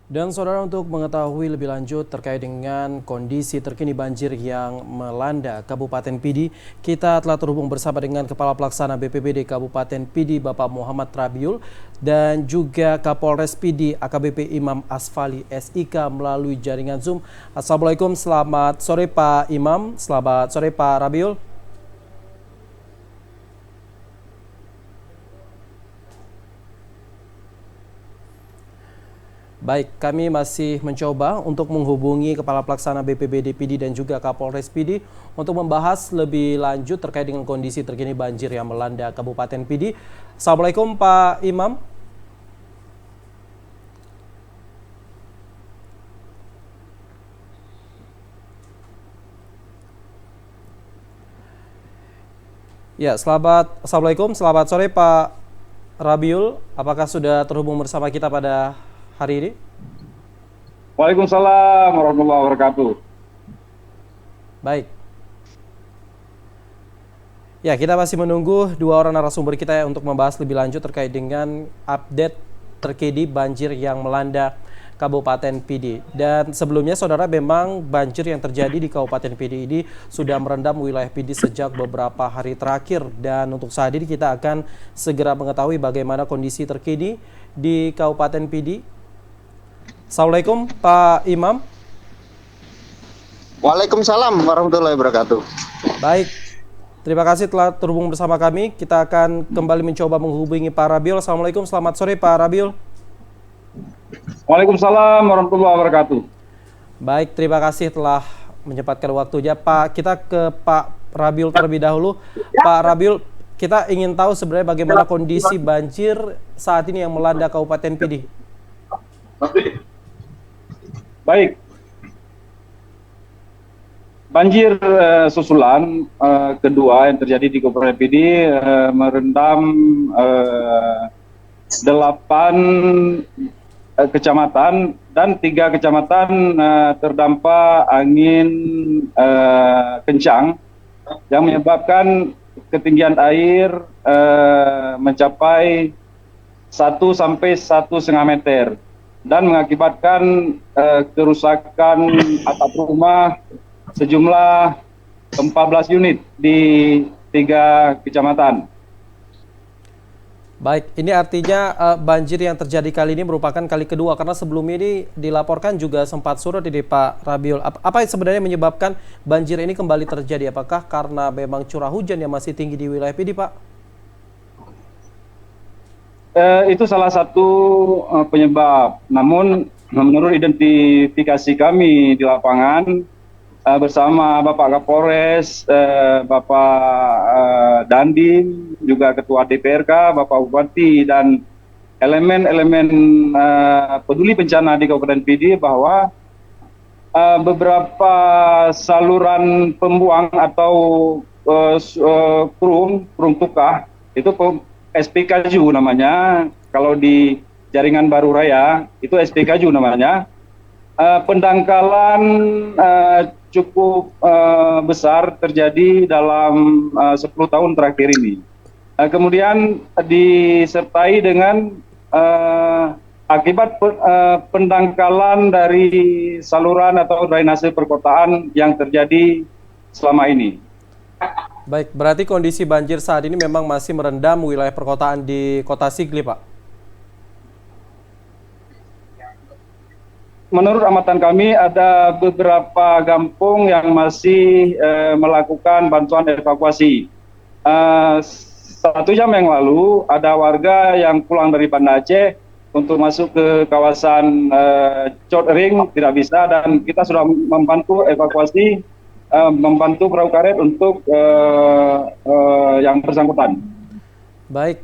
Dan saudara, untuk mengetahui lebih lanjut terkait dengan kondisi terkini banjir yang melanda Kabupaten Pidi, kita telah terhubung bersama dengan Kepala Pelaksana BPBD Kabupaten Pidi, Bapak Muhammad Rabiul, dan juga Kapolres Pidi AKBP Imam Asfali SIK melalui jaringan Zoom. Assalamualaikum, selamat sore Pak Imam, selamat sore Pak Rabiul. Baik, kami masih mencoba untuk menghubungi Kepala Pelaksana BPBD Pidi dan juga Kapolres Pidi untuk membahas lebih lanjut terkait dengan kondisi terkini banjir yang melanda Kabupaten Pidi. Assalamualaikum Pak Imam. Ya, Assalamualaikum, selamat sore Pak Rabiul. Apakah sudah terhubung bersama kita pada hari ini? Waalaikumsalam warahmatullahi wabarakatuh. Baik. Ya, kita masih menunggu dua orang narasumber kita untuk membahas lebih lanjut terkait dengan update terkini banjir yang melanda Kabupaten Pidi. Dan sebelumnya saudara, memang banjir yang terjadi di Kabupaten Pidi ini sudah merendam wilayah Pidi sejak beberapa hari terakhir. Dan untuk saat ini kita akan segera mengetahui bagaimana kondisi terkini di Kabupaten Pidi. Assalamualaikum Pak Imam. Waalaikumsalam warahmatullahi wabarakatuh. Baik, terima kasih telah terhubung bersama kami. Kita akan kembali mencoba menghubungi Pak Rabiul. Assalamualaikum, selamat sore Pak Rabiul. Waalaikumsalam warahmatullahi wabarakatuh. Baik, terima kasih telah menyempatkan waktunya. Pak, kita ke Pak Rabiul terlebih dahulu. Pak Rabiul, kita ingin tahu sebenarnya bagaimana kondisi banjir saat ini yang melanda Kabupaten Pidi. Baik, banjir susulan kedua yang terjadi di Kabupaten Pidi merendam 8 kecamatan dan 3 kecamatan terdampak angin kencang yang menyebabkan ketinggian air mencapai 1 sampai 1,5 meter dan mengakibatkan kerusakan atap rumah sejumlah 14 unit di 3 kecamatan. Baik, ini artinya banjir yang terjadi kali ini merupakan kali kedua, karena sebelumnya ini dilaporkan juga sempat surut ini Pak Rabiul. Apa yang sebenarnya menyebabkan banjir ini kembali terjadi? Apakah karena memang curah hujan yang masih tinggi di wilayah Pidi, Pak? Itu salah satu penyebab. Namun menurut identifikasi kami di lapangan bersama Bapak Kapolres, Bapak Dandim, juga Ketua DPRK, Bapak Bupati, dan elemen-elemen peduli bencana di Kabupaten Pidi, bahwa beberapa saluran pembuang atau kurung tukah itu SPKJU namanya, kalau di jaringan Baru Raya itu SPKJU namanya. Pendangkalan cukup besar terjadi dalam 10 tahun terakhir ini. Kemudian disertai dengan akibat pendangkalan dari saluran atau drainase perkotaan yang terjadi selama ini. Baik, berarti kondisi banjir saat ini memang masih merendam wilayah perkotaan di Kota Sigli, Pak? Menurut amatan kami ada beberapa kampung yang masih melakukan bantuan evakuasi. 1 jam yang lalu ada warga yang pulang dari Banda Aceh untuk masuk ke kawasan Cotring, tidak bisa, dan kita sudah membantu evakuasi, membantu perahu karet untuk yang bersangkutan. Baik,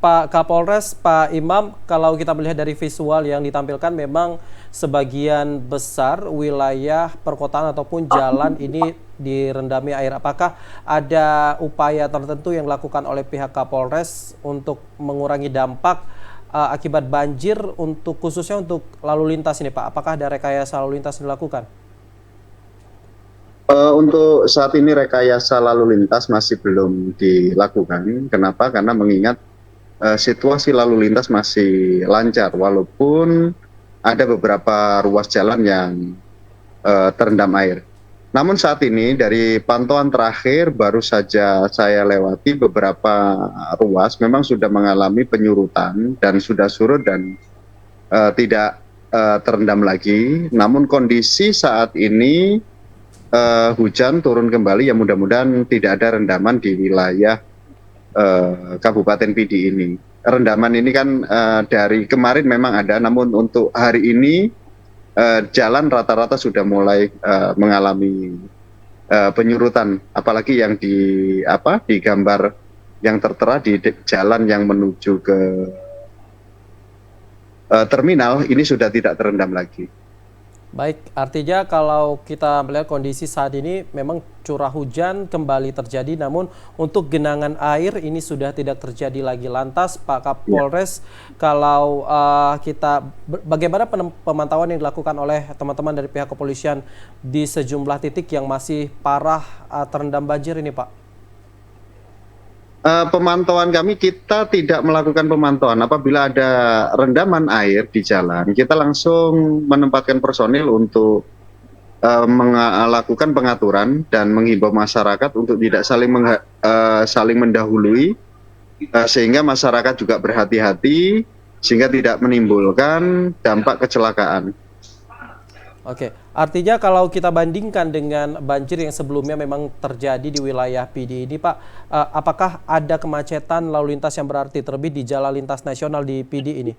Pak Kapolres, Pak Imam, kalau kita melihat dari visual yang ditampilkan, memang sebagian besar wilayah perkotaan ataupun jalan ini direndami air. Apakah ada upaya tertentu yang dilakukan oleh pihak Kapolres untuk mengurangi dampak akibat banjir, untuk khususnya untuk lalu lintas ini, Pak? Apakah ada rekayasa lalu lintas dilakukan? Untuk saat ini rekayasa lalu lintas masih belum dilakukan. Kenapa? Karena mengingat situasi lalu lintas masih lancar, walaupun ada beberapa ruas jalan yang terendam air. Namun saat ini dari pantauan terakhir baru saja saya lewati beberapa ruas memang sudah mengalami penyurutan dan sudah surut dan tidak terendam lagi. Namun kondisi saat ini hujan turun kembali, ya mudah-mudahan tidak ada rendaman di wilayah Kabupaten Pidi ini. Rendaman ini kan dari kemarin memang ada, namun untuk hari ini jalan rata-rata sudah mulai mengalami penyurutan, apalagi yang di gambar yang tertera di jalan yang menuju ke terminal ini sudah tidak terendam lagi. Baik, artinya kalau kita melihat kondisi saat ini memang curah hujan kembali terjadi, namun untuk genangan air ini sudah tidak terjadi lagi. Lantas Pak Kapolres, kalau bagaimana pemantauan yang dilakukan oleh teman-teman dari pihak kepolisian di sejumlah titik yang masih parah terendam banjir ini, Pak? Pemantauan kami, kita tidak melakukan pemantauan. Apabila ada rendaman air di jalan, kita langsung menempatkan personil untuk melakukan pengaturan dan menghimbau masyarakat untuk tidak saling mendahului, sehingga masyarakat juga berhati-hati sehingga tidak menimbulkan dampak kecelakaan. Oke, artinya kalau kita bandingkan dengan banjir yang sebelumnya memang terjadi di wilayah PD ini, Pak, apakah ada kemacetan lalu lintas yang berarti terlebih di jalan lintas nasional di PD ini?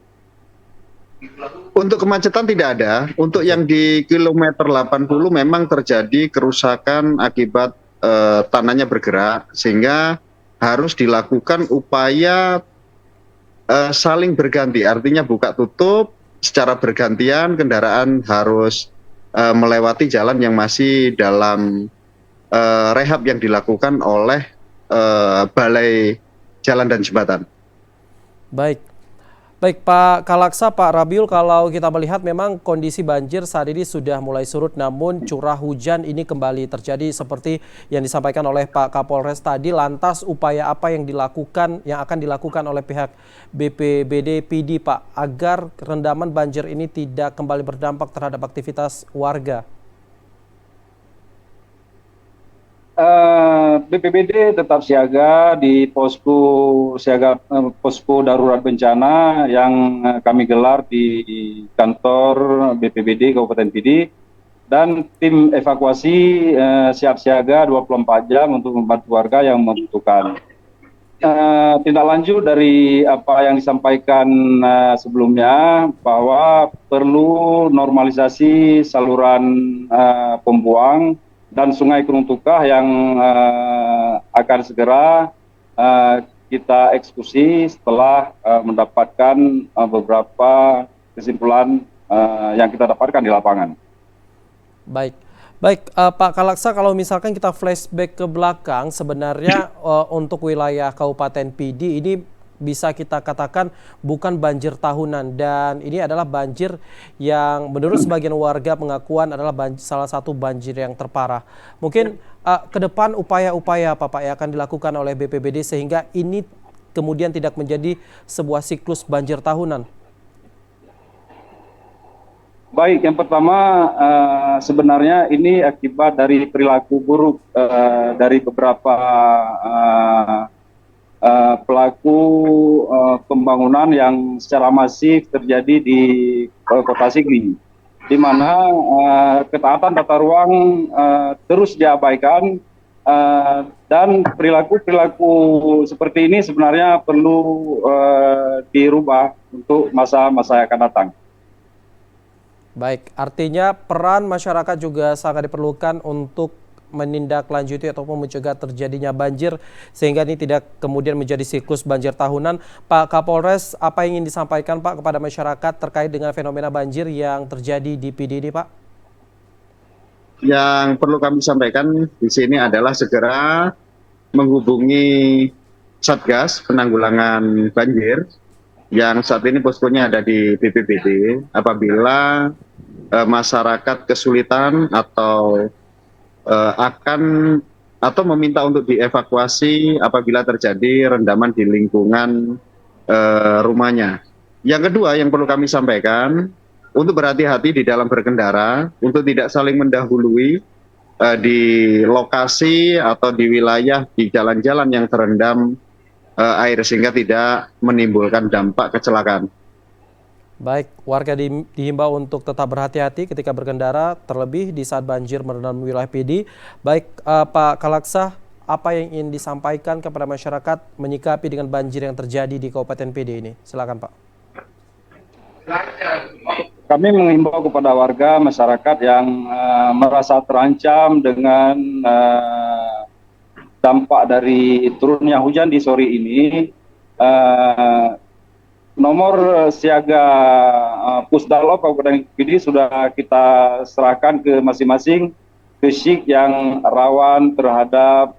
Untuk kemacetan tidak ada. Untuk yang di kilometer 80 memang terjadi kerusakan akibat tanahnya bergerak, sehingga harus dilakukan upaya saling berganti, artinya buka tutup secara bergantian, kendaraan harus melewati jalan yang masih dalam rehab yang dilakukan oleh Balai Jalan dan Jembatan. Baik. Baik Pak Kalaksa, Pak Rabiul, kalau kita melihat memang kondisi banjir saat ini sudah mulai surut, namun curah hujan ini kembali terjadi seperti yang disampaikan oleh Pak Kapolres tadi. Lantas upaya apa yang akan dilakukan oleh pihak BPBD PD, Pak, agar rendaman banjir ini tidak kembali berdampak terhadap aktivitas warga? BPBD tetap siaga di posko darurat bencana yang kami gelar di kantor BPBD Kabupaten Pidi, dan tim evakuasi siap siaga 24 jam untuk membantu warga yang membutuhkan. Tindak lanjut dari apa yang disampaikan sebelumnya, bahwa perlu normalisasi saluran pembuang dan Sungai Gunung Tukah yang akan segera kita eksekusi setelah mendapatkan beberapa kesimpulan yang kita dapatkan di lapangan. Baik, Pak Kalaksa, kalau misalkan kita flashback ke belakang, sebenarnya untuk wilayah Kabupaten Pidi ini bisa kita katakan bukan banjir tahunan, dan ini adalah banjir yang menurut sebagian warga pengakuan adalah salah satu banjir yang terparah. Mungkin ke depan upaya-upaya apa Pak yang akan dilakukan oleh BPBD sehingga ini kemudian tidak menjadi sebuah siklus banjir tahunan? Baik, yang pertama sebenarnya ini akibat dari perilaku buruk dari beberapa pelaku pembangunan yang secara masif terjadi di Kota Sigli, di mana ketaatan tata ruang terus diabaikan, dan perilaku seperti ini sebenarnya perlu dirubah untuk masa-masa yang akan datang. Baik, artinya peran masyarakat juga sangat diperlukan untuk menindaklanjuti ataupun mencegah terjadinya banjir sehingga ini tidak kemudian menjadi siklus banjir tahunan. Pak Kapolres, apa yang ingin disampaikan Pak kepada masyarakat terkait dengan fenomena banjir yang terjadi di PD ini, Pak? Yang perlu kami sampaikan di sini adalah segera menghubungi Satgas Penanggulangan Banjir yang saat ini poskonya ada di BPBD. Apabila masyarakat kesulitan atau atau meminta untuk dievakuasi apabila terjadi rendaman di lingkungan rumahnya. Yang kedua yang perlu kami sampaikan, untuk berhati-hati di dalam berkendara, untuk tidak saling mendahului di lokasi atau di wilayah di jalan-jalan yang terendam air sehingga tidak menimbulkan dampak kecelakaan. Baik, warga dihimbau untuk tetap berhati-hati ketika berkendara, terlebih di saat banjir merendam wilayah PD. Baik, Pak Kalaksa, apa yang ingin disampaikan kepada masyarakat menyikapi dengan banjir yang terjadi di Kabupaten PD ini? Silakan, Pak. Kami mengimbau kepada warga masyarakat yang merasa terancam dengan dampak dari turunnya hujan di sore ini. Nomor siaga Pusdalop Kabupaten PD sudah kita serahkan ke masing-masing titik yang rawan terhadap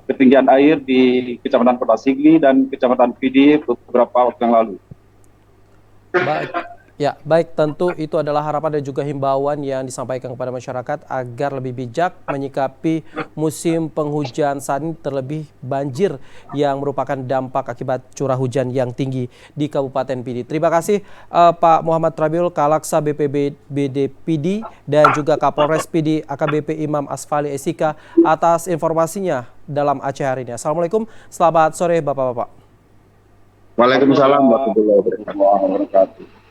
ketinggian air di Kecamatan Kota Sigli dan Kecamatan PD beberapa waktu yang lalu. Baik, tentu itu adalah harapan dan juga himbauan yang disampaikan kepada masyarakat agar lebih bijak menyikapi musim penghujan saat ini, terlebih banjir yang merupakan dampak akibat curah hujan yang tinggi di Kabupaten PD. Terima kasih Pak Muhammad Rabiul, Kalaksa BPBD PD dan juga Kapolres PD AKBP Imam Asfali Esika atas informasinya dalam Aceh hari ini. Assalamualaikum, selamat sore Bapak-Bapak. Waalaikumsalam warahmatullahi wabarakatuh.